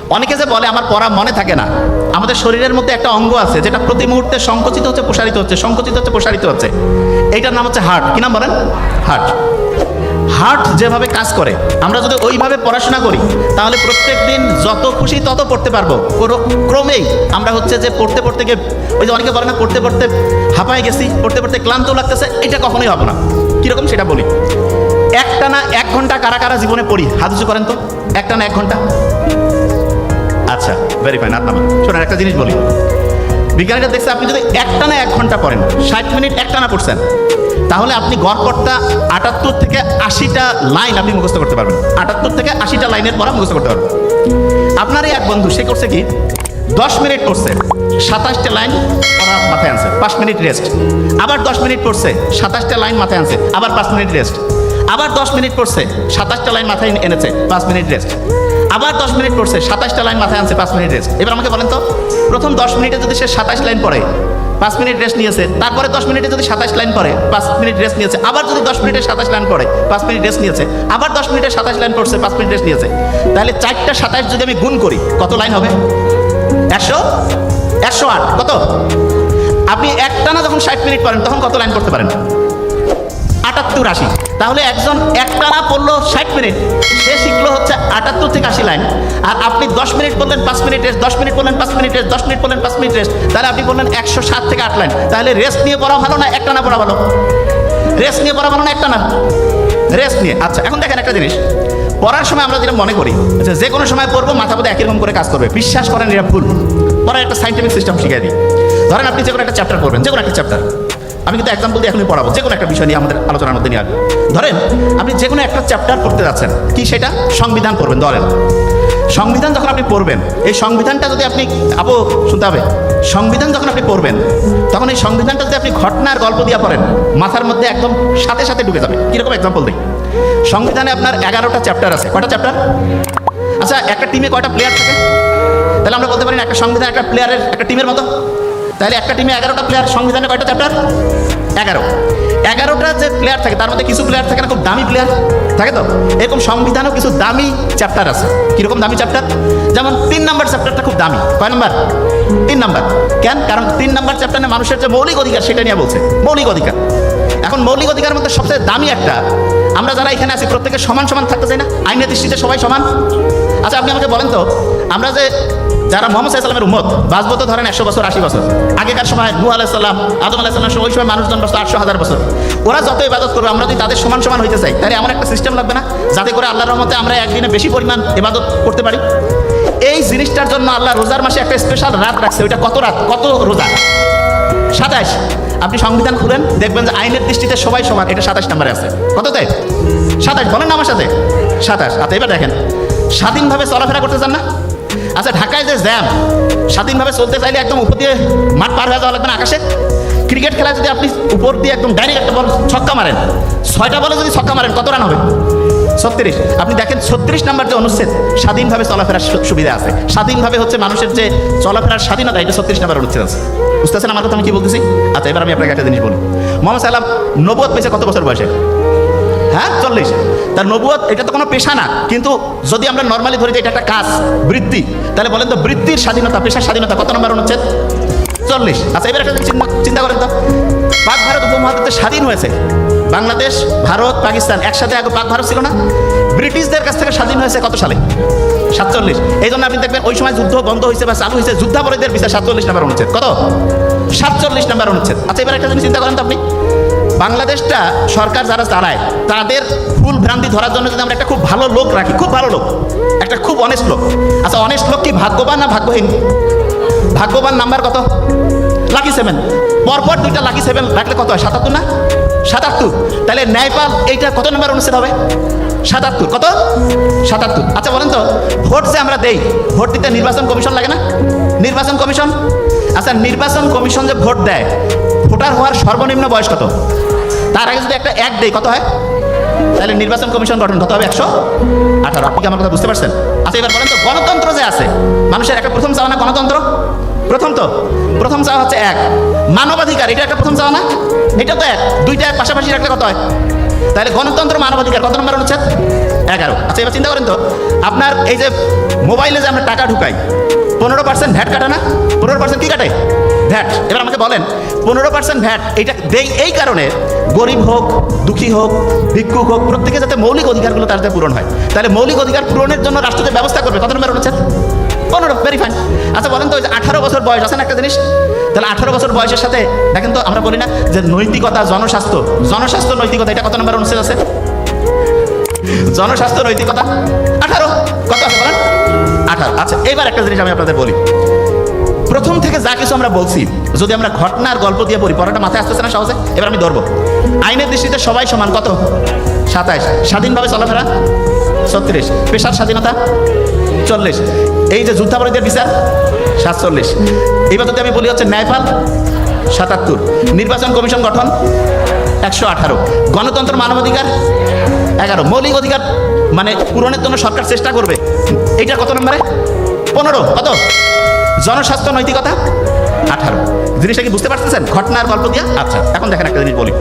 অনেকে যে বলে আমার পড়া মনে থাকে না, আমাদের শরীরের মধ্যে একটা অঙ্গ আছে যেটা প্রতি মুহূর্তে সংকুচিত হচ্ছে প্রসারিত হচ্ছে, সংকুচিত হচ্ছে প্রসারিত হচ্ছে, এইটার নাম হচ্ছে হার্ট। কি নাম বলেন? হার্ট। হার্ট যেভাবে কাজ করে আমরা যদি ওইভাবে পড়াশোনা করি তাহলে প্রত্যেক দিন যত খুশি তত পড়তে পারবো। ক্রমেই আমরা হচ্ছে যে পড়তে পড়তে গিয়ে ওই যে অনেকে বলে না পড়তে পড়তে হাঁপায় গেছি, পড়তে পড়তে ক্লান্ত লাগতেছে, এটা কখনোই হবে না। কীরকম সেটা বলি। একটানা 1 ঘন্টা কারা কারা জীবনে পড়ি? হাত উঁচু করেন তো। একটানা 1 ঘন্টা? আচ্ছা, ভেরি ফাইন। আপনার শোনেন, একটা জিনিস বলি। বিজ্ঞানীরা দেখছে আপনি যদি একটানা 1 ঘন্টা পড়েন, 60 মিনিট একটানা পড়ছেন, তাহলে আপনি গড়পড়তা 78 থেকে 80টা লাইন আপনি মুখস্থ করতে পারবেন। 78 থেকে 80টা লাইনের পড়া মুখস্থ করতে পারবেন। আপনারই এক বন্ধু, সে করছে কি, 10 মিনিট পড়ছে, 27টা লাইন পড়া মাথায় আনছে, 5 মিনিট রেস্ট। আবার 10 মিনিট পড়ছে, 27টা লাইন মাথায় আনছে, আবার 5 মিনিট রেস্ট। আবার 10 মিনিট পড়ছে, 27টা লাইন মাথায় এনেছে, 5 মিনিট রেস্ট। আবার 10 মিনিট পড়ছে, 27টা লাইন মাথায় আনছে, 5 মিনিট রেস্ট। এবার আমাকে বলেন তো, প্রথম 10 মিনিটে যদি সে 27 লাইন পড়ে, 5 মিনিট রেস্ট নিয়েছে, তারপরে 10 মিনিটে যদি 27 লাইন পড়ে, 5 মিনিট রেস্ট নিয়েছে, আবার যদি 10 মিনিটে 27 লাইন পড়ে, 5 মিনিট রেস্ট নিয়েছে, আবার 10 মিনিটে 27 লাইন পড়ছে, 5 মিনিট রেস্ট নিয়েছে, তাহলে 4টা 27 যদি আমি গুণ করি কত লাইন হবে? 108। কত? আপনি একটানা যখন 60 মিনিট পড়েন তখন কত লাইন পড়তে পারেন? 78, 80। তাহলে একজন একটানা পড়লো 60 মিনিট, সে শিখলো হচ্ছে 78 থেকে 80 লাইন। আর আপনি 10 মিনিট পড়লেন, 5 মিনিট রেস্ট, 10 মিনিট পড়লেন, 5 মিনিট রেস্ট, 10 মিনিট পড়লেন, 5 মিনিট রেস্ট, তাহলে আপনি বললেন 107 থেকে 8 লাইন। তাহলে রেস্ট নিয়ে পড়া ভালো না একটানা পড়া ভালো? রেস্ট নিয়ে পড়া ভালো না একটানা? রেস্ট নিয়ে। আচ্ছা, এখন দেখেন একটা জিনিস, পড়ার সময় আমরা যেটা মনে করি যে কোনো সময় পড়বো, মাথা মধ্যে একই রকম করে কাজ করবে। বিশ্বাস করেন, এটা ভুল। পড়ার একটা সাইন্টিফিক সিস্টেম শিখিয়ে দিই। ধরেন আপনি যে কোনো একটা চ্যাপ্টার পড়বেন, যে কোনো একটা চ্যাপ্টার, আমি কিন্তু এক্সাম্পল দিয়ে এখনই পড়াবো, যে কোনো একটা বিষয় নিয়ে আমাদের আলোচনার মধ্যে নিয়ে আসবো। ধরেন আপনি যে কোনো একটা চ্যাপ্টার পড়তে যাচ্ছেন, কি সেটা? সংবিধান পড়বেন। ধরেন সংবিধান যখন আপনি পড়বেন, এই সংবিধানটা যদি আপনি শুনতে হবে, সংবিধান যখন আপনি পড়বেন তখন এই সংবিধানটা যদি আপনি ঘটনার গল্প দিয়ে পড়েন, মাথার মধ্যে একদম সাথে সাথে ঢুকে যাবে। কীরকম এক্সাম্পল দিই। সংবিধানে আপনার 11টা চ্যাপ্টার আছে। কয়টা চ্যাপ্টার? আচ্ছা, একটা টিমে কয়টা প্লেয়ার থাকে? তাহলে আমরা বলতে পারি না একটা সংবিধান একটা প্লেয়ারের একটা টিমের মতো। তাহলে একটা টিমে 11টা প্লেয়ার, সংবিধানে কয়টা চ্যাপ্টার? 11। 11টা যে প্লেয়ার থাকে তার মধ্যে কিছু প্লেয়ার থাকে না খুব দামি প্লেয়ার থাকে, তো এরকম সংবিধানেও কিছু দামি চ্যাপ্টার আছে। কীরকম দামি চ্যাপ্টার? যেমন 3 নম্বর চ্যাপ্টারটা খুব দামি। কয় নম্বর? 3 নম্বর। কেন? কারণ 3 নম্বর চ্যাপ্টারে মানুষের যে মৌলিক অধিকার সেটা নিয়ে বলছে। মৌলিক অধিকার। এখন মৌলিক অধিকারের মধ্যে সবচেয়ে দামি একটা, আমরা যারা এখানে আছি প্রত্যেকে সমান সমান থাকতে চাই না? আইনের দৃষ্টিতে সবাই সমান। আচ্ছা, আপনি আমাকে বলেন তো, আমরা যে যারা মোহাম্মদ সাল্লামের উম্মত, বাঁচবো তো ধরেন 100 বছর 80 বছর। আগেকার সময় নূহ আলাইহিস সালাম, আদম আলাইহিস সালাম, ওই সময় মানুষজন বাঁচত 800,000 বছর। ওরা যত ইবাদত করবে, আমরা যদি তাদের সমান সমান হইতে চাই, তাহলে এমন একটা সিস্টেম লাগবে না যাতে করে আল্লাহর রহমতে আমরা একদিনে বেশি পরিমাণ ইবাদত করতে পারি? এই জিনিসটার জন্য আল্লাহ রোজার মাসে একটা স্পেশাল রাত রাখছে। ওইটা কত রাত? কত রোজা? 27। আপনি সংবিধান খুলেন, দেখবেন যে আইনের দৃষ্টিতে সবাই সমান। এটা 27 নম্বরে আছে। কততে? 27। বলেন না আমার সাথে? 27। আচ্ছা, এবার দেখেন, স্বাধীনভাবে চলাফেরা করতে চান না? আচ্ছা, ঢাকায় যে জ্যাম, স্বাধীনভাবে চলতে চাইলে একদম উপর দিয়ে মাঠ পার হয়ে যাওয়া লাগবে না আকাশে? ক্রিকেট খেলায় যদি আপনি উপর দিয়ে একদম ডাইরেক্ট একটা বল ছক্কা মারেন, 6টা বলে যদি ছক্কা মারেন কত রান হবে? 36। আপনি দেখেন 36 নম্বর যে অনুচ্ছেদ, স্বাধীনভাবে চলাফেরার সুবিধা আছে। স্বাধীনভাবে হচ্ছে মানুষের যে চলাফেরার স্বাধীনতা, এটা 36 নম্বর অনুচ্ছেদ আছে। বুঝতেছেন আমার কথা আমি কি বলতেছি? আচ্ছা, এবার আমি আপনাকে একটা জিনিস বলি। মোহাম্মদ সাল্লাম নবুয়ত পেয়েছে কত বছর বয়সে? হ্যাঁ, 40। তার নবুয়ত এটা তো কোনো পেশা না, কিন্তু যদি আমরা নর্মালি ধরি যে এটা একটা কাজ, বৃত্তি, তাহলে বলেন তো বৃত্তির স্বাধীনতা, পেশার স্বাধীনতা কত নম্বর অনুচ্ছেদ? 40। আচ্ছা, এবার একটা চিন্তা করেন তো, পাক ভারত উপমহাদেশে স্বাধীন হয়েছে বাংলাদেশ, ভারত, পাকিস্তান একসাথে। আগে পাক ভারত ছিল না? ব্রিটিশদের কাছ থেকে স্বাধীন হয়েছে কত সালে? 47। এই জন্য আপনি দেখবেন ওই সময় যুদ্ধ বন্ধ হয়েছে বা চালু হয়েছে যুদ্ধাপরাধীদের বিচার 47 নম্বর অনুচ্ছেদ। কত? 47 নম্বর অনুচ্ছেদ। আচ্ছা, এবার একটা জিনিস চিন্তা করেন তো আপনি, বাংলাদেশটা সরকার যারা চালায় তাদের ভুল ভ্রান্তি ধরার জন্য যদি আমরা একটা খুব ভালো লোক রাখি, খুব ভালো লোক, একটা খুব অনেস্ট লোক। আচ্ছা, অনেস্ট লোক কি ভাগ্যবান না ভাগ্যহীন? ভাগ্যবান নাম্বার কত? লাকি 7। পরপর 2টা লাকি 7 রাখলে কত হয়? 77 না? 77। তাহলে ন্যায়পাল এইটা কত নম্বর অনুচ্ছেদ হবে? 77। কত? 77। আচ্ছা, বলেন তো, ভোট যে আমরা দেই, ভোট দিতে নির্বাচন কমিশন লাগে না? নির্বাচন কমিশন। আচ্ছা, নির্বাচন কমিশন যে ভোট দেয়, ভোটার হওয়ার সর্বনিম্ন বয়স কত? তার আগে যদি একটা এক দেয় কত হয়? তাহলে নির্বাচন কমিশন গঠন কত হবে? 118। আপনি কি আমার কথা বুঝতে পারছেন? আচ্ছা, এবার বলেন তো, গণতন্ত্র যে আছে মানুষের, একটা প্রথম চাওয়া না গণতন্ত্র? প্রথম চাওয়া হচ্ছে 1। মানবাধিকার, এটা একটা প্রথম চাওয়া না? এটা তো 1। 2টা পাশাপাশি রাখলে কত হয়? তাহলে গণতন্ত্র মানবাধিকার কত নম্বর অনুচ্ছেদ? 11। আচ্ছা এবার চিন্তা করেন তো, আপনার এই যে মোবাইলে যে আমরা টাকা ঢুকাই 15% ভ্যাট কাটে না? 15% কি কাটে? ভ্যাট। এবার আমাকে বলেন 15% ভ্যাট এটা দেই এই কারণে গরিব হোক, দুঃখী হোক, ভিক্ষুক হোক, প্রত্যেকে যাতে মৌলিক অধিকারগুলো তার যাতে পূরণ হয়। তাহলে মৌলিক অধিকার পূরণের জন্য রাষ্ট্র যে ব্যবস্থা করবে কত নম্বর অনুচ্ছেদ? 15। Very fine. আচ্ছা বলেন তো, ওই যে 18 বছর বয়স আছে না একটা জিনিস, তাহলে 18 বছর বয়সের সাথে দেখেন তো, আমরা বলি না যে নৈতিকতা, জনস্বাস্থ্য নৈতিকতা, এটা কত নম্বর অনুচ্ছেদ আছে? জনস্বাস্থ্য নৈতিকতা 18। কত আছে বলেন? 18। আচ্ছা এবার একটা জিনিস আমি আপনাদের বলি, প্রথম থেকে যা কিছু আমরা বলছি যদি আমরা ঘটনার গল্প দিয়ে পড়ি, পড়াটা মাথায় আসতেছে না সহজে? এবার আমি ধরবো, আইনের দৃষ্টিতে সবাই সমান কত? 27। স্বাধীনভাবে চলাফেরা 36। পেশার স্বাধীনতা 40। এই যে যুদ্ধাপরাধীদের বিচার 47। এবার যদি আমি বলি হচ্ছে ন্যায়পাল 77। নির্বাচন কমিশন গঠন 118। গণতন্ত্র মানবাধিকার 11। মৌলিক অধিকার মানে পূরণের জন্য সরকার চেষ্টা করবে, এইটা কত নম্বরে? 15। কত? জনস্বাস্থ্য নৈতিকতা 18। জিনিসটা কি বুঝতে পারতেছেন ঘটনার গল্প দিয়া? আচ্ছা এখন দেখেন একটা জিনিস বলি,